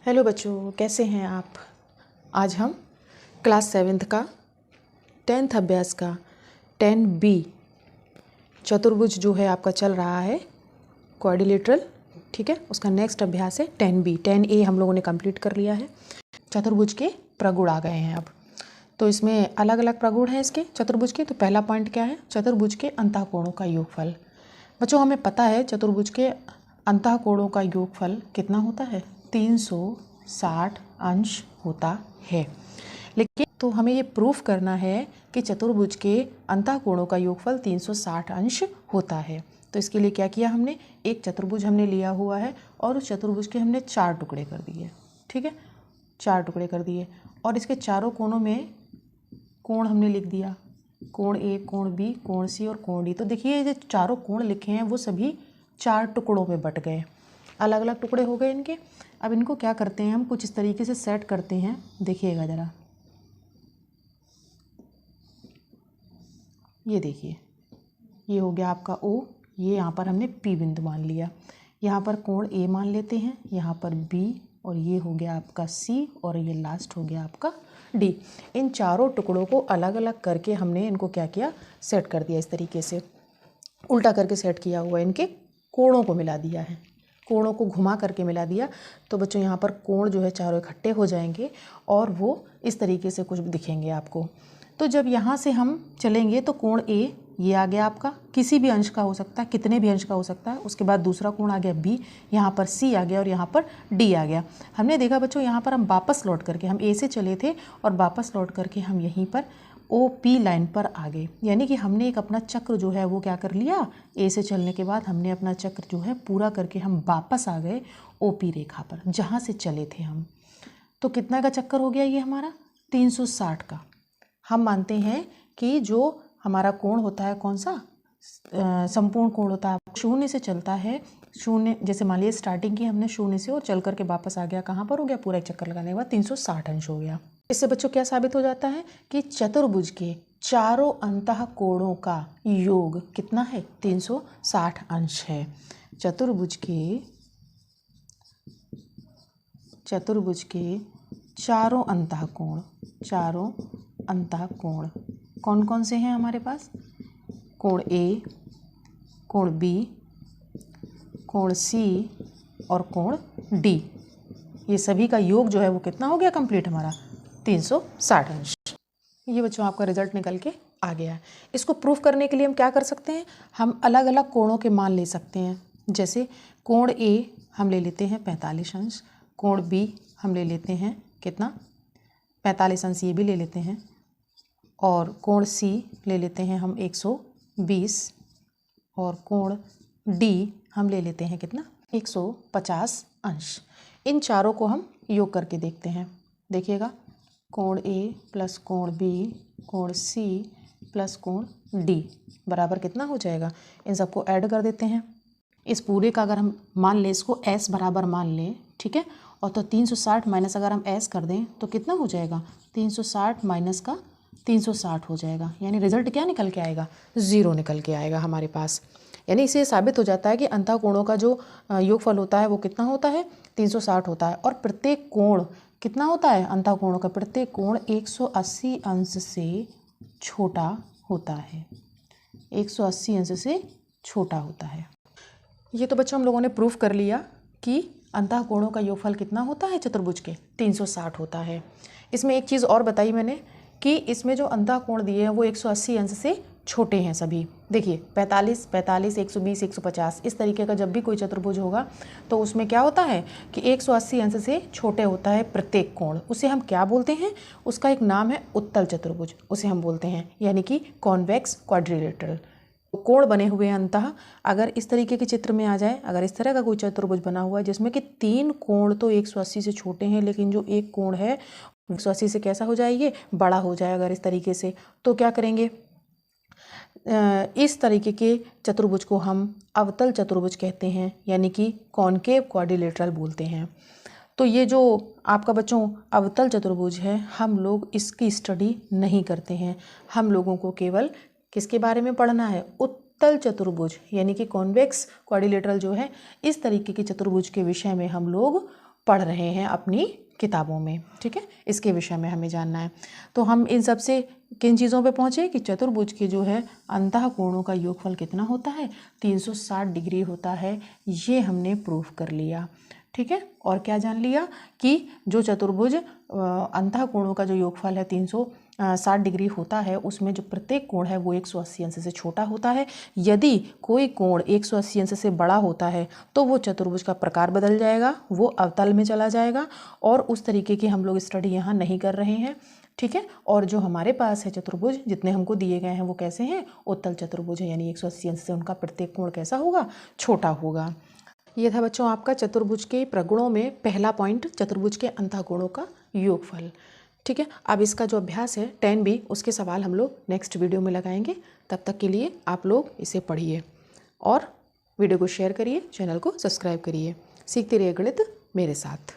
Hello बच्चों, कैसे हैं आप। आज हम क्लास 7th का 10th अभ्यास का 10B चतुर्भुज जो है आपका चल रहा है क्वाड्रिलेटरल, ठीक है। उसका नेक्स्ट अभ्यास है 10B। 10A हम लोगों ने कंप्लीट कर लिया है। चतुर्भुज के प्रगुण आ गए हैं अब। तो इसमें अलग अलग प्रगुण हैं इसके चतुर्भुज के। तो पहला पॉइंट क्या है, चतुर्भुज के अंतःकोणों का योगफल। बच्चों हमें पता है चतुर्भुज के अंतःकोणों का योगफल कितना होता है, 360 अंश होता है। लेकिन तो हमें ये प्रूफ करना है कि चतुर्भुज के अंतःकोणों का योगफल 360 अंश होता है। तो इसके लिए क्या किया हमने, एक चतुर्भुज हमने लिया हुआ है और उस चतुर्भुज के हमने 4 टुकड़े कर दिए, ठीक है। 4 टुकड़े कर दिए और इसके चारों कोणों में कोण हमने लिख दिया, कोण ए, कोण बी, कोण सी और कोण डी। तो देखिए ये जो चारों कोण लिखे हैं वो सभी 4 टुकड़ों में बट गए, अलग अलग टुकड़े हो गए इनके। अब इनको क्या करते हैं हम, कुछ इस तरीके से सेट करते हैं। देखिएगा ज़रा, ये देखिए, ये हो गया आपका O, ये यहाँ पर हमने P बिंदु मान लिया। यहाँ पर कोण A मान लेते हैं, यहाँ पर B, और ये हो गया आपका C, और ये लास्ट हो गया आपका D। इन चारों टुकड़ों को अलग अलग करके हमने इनको क्या किया, सेट कर दिया। इस तरीके से उल्टा करके सेट किया हुआ, इनके कोणों को मिला दिया है, कोणों को घुमा करके मिला दिया। तो बच्चों यहाँ पर कोण जो है चारों इकट्ठे हो जाएंगे और वो इस तरीके से कुछ दिखेंगे आपको। तो जब यहाँ से हम चलेंगे तो कोण A ये आ गया आपका, किसी भी अंश का हो सकता है, कितने भी अंश का हो सकता है। उसके बाद दूसरा कोण आ गया B, यहाँ पर C आ गया और यहाँ पर D आ गया। हमने देखा बच्चों यहाँ पर हम वापस लौट करके, हम A से चले थे और वापस लौट करके हम यहीं पर OP लाइन पर आ गए। यानी कि हमने एक अपना चक्र जो है वो क्या कर लिया, A से चलने के बाद हमने अपना चक्र जो है पूरा करके हम वापस आ गए OP रेखा पर जहाँ से चले थे हम। तो कितना का चक्कर हो गया ये हमारा, 360 का। हम मानते हैं कि जो हमारा कोण होता है, कौन सा, संपूर्ण कोण होता है, शून्य से चलता है। शून्य जैसे मान लीजिए स्टार्टिंग की हमने शून्य से और चल करके वापस आ गया, कहाँ पर हो गया, पूरा एक चक्कर लगाने के बाद 360 अंश हो गया। इससे बच्चों क्या साबित हो जाता है कि चतुर्भुज के चारों अंतःकोणों का योग कितना है, 360 अंश है। चतुर्भुज के चारों अंतःकोण कौन कौन से हैं हमारे पास, कोण A, कोण B, कोण C और कोण D। ये सभी का योग जो है वो कितना हो गया कंप्लीट हमारा, 360 अंश। ये बच्चों आपका रिजल्ट निकल के आ गया है। इसको प्रूफ करने के लिए हम क्या कर सकते हैं, हम अलग अलग कोणों के मान ले सकते हैं। जैसे कोण A हम ले लेते हैं 45 अंश, कोण B हम ले लेते हैं कितना, 45 अंश ये भी ले लेते हैं, और कोण C ले लेते हैं हम 120, और कोण D हम ले लेते हैं कितना, 150 अंश। इन चारों को हम योग करके देखते हैं। देखिएगा, कोण A प्लस कोण B, कोण C प्लस कोण D बराबर कितना हो जाएगा, इन सबको ऐड कर देते हैं। इस पूरे का अगर हम मान लें, इसको S बराबर मान लें, ठीक है, और तो 360 माइनस अगर हम S कर दें तो कितना हो जाएगा, 360 माइनस का 360 हो जाएगा। यानी रिजल्ट क्या निकल के आएगा, 0 निकल के आएगा हमारे पास। यानी इससे साबित हो जाता है कि अंतःकोणों का जो योगफल होता है वो कितना होता है, 360 होता है। और प्रत्येक कोण कितना होता है, अंतःकोणों का प्रत्येक कोण 180 अंश से छोटा होता है, 180 अंश से छोटा होता है। ये तो बच्चों हम लोगों ने प्रूफ कर लिया कि अंतःकोणों का योगफल कितना होता है चतुर्भुज के, 360 होता है। इसमें एक चीज़ और बताई मैंने कि इसमें जो अंतःकोण दिए हैं वो 180 अंश से छोटे हैं सभी। देखिए 45, 120, 150 इस तरीके का जब भी कोई चतुर्भुज होगा तो उसमें क्या होता है कि 180 अंश से छोटे होता है प्रत्येक कोण। उसे हम क्या बोलते हैं, उसका एक नाम है उत्तल चतुर्भुज, उसे हम बोलते हैं, यानी कि कॉन्वेक्स क्वाड्रिलेटरल। कोण बने हुए हैं अंतः, अगर इस तरीके के चित्र में आ जाए, अगर इस तरह का कोई चतुर्भुज बना हुआ है जिसमें कि 3 कोण तो 180 से छोटे हैं, लेकिन जो एक कोण है 180 से कैसा हो जाएगी, बड़ा हो जाए अगर इस तरीके से, तो क्या करेंगे, इस तरीके के चतुर्भुज को हम अवतल चतुर्भुज कहते हैं, यानी कि कॉनकेव क्वाड्रिलेटरल बोलते हैं। तो ये जो आपका बच्चों अवतल चतुर्भुज है, हम लोग इसकी स्टडी नहीं करते हैं। हम लोगों को केवल किसके बारे में पढ़ना है, उत्तल चतुर्भुज, यानी कि कॉन्वेक्स क्वाड्रिलेटरल जो है, इस तरीके के चतुर्भुज के विषय में हम लोग पढ़ रहे हैं अपनी किताबों में, ठीक है। इसके विषय में हमें जानना है। तो हम इन सब से किन चीज़ों पे पहुँचे कि चतुर्भुज के जो है अंतः कोणों का योगफल कितना होता है, 360 डिग्री होता है, ये हमने प्रूफ कर लिया, ठीक है। और क्या जान लिया कि जो चतुर्भुज अंतः कोणों का जो योगफल है 360 डिग्री होता है, उसमें जो प्रत्येक कोण है वो 180 अंश से छोटा होता है। यदि कोई कोण 180 अंश से बड़ा होता है तो वो चतुर्भुज का प्रकार बदल जाएगा, वो अवतल में चला जाएगा, और उस तरीके की हम लोग स्टडी यहाँ नहीं कर रहे हैं, ठीक है। और जो हमारे पास है चतुर्भुज जितने हमको दिए गए हैं वो कैसे हैं, उत्तल चतुर्भुज है, यानी 180 अंश से उनका प्रत्येक कोण कैसा होगा, छोटा होगा। ये था बच्चों आपका चतुर्भुज के प्रगुणों में पहला पॉइंट, चतुर्भुज के अंतःकोणों का योगफल, ठीक है। अब इसका जो अभ्यास है 10B, उसके सवाल हम लोग नेक्स्ट वीडियो में लगाएंगे। तब तक के लिए आप लोग इसे पढ़िए और वीडियो को शेयर करिए, चैनल को सब्सक्राइब करिए। सीखते रहिए गणित मेरे साथ।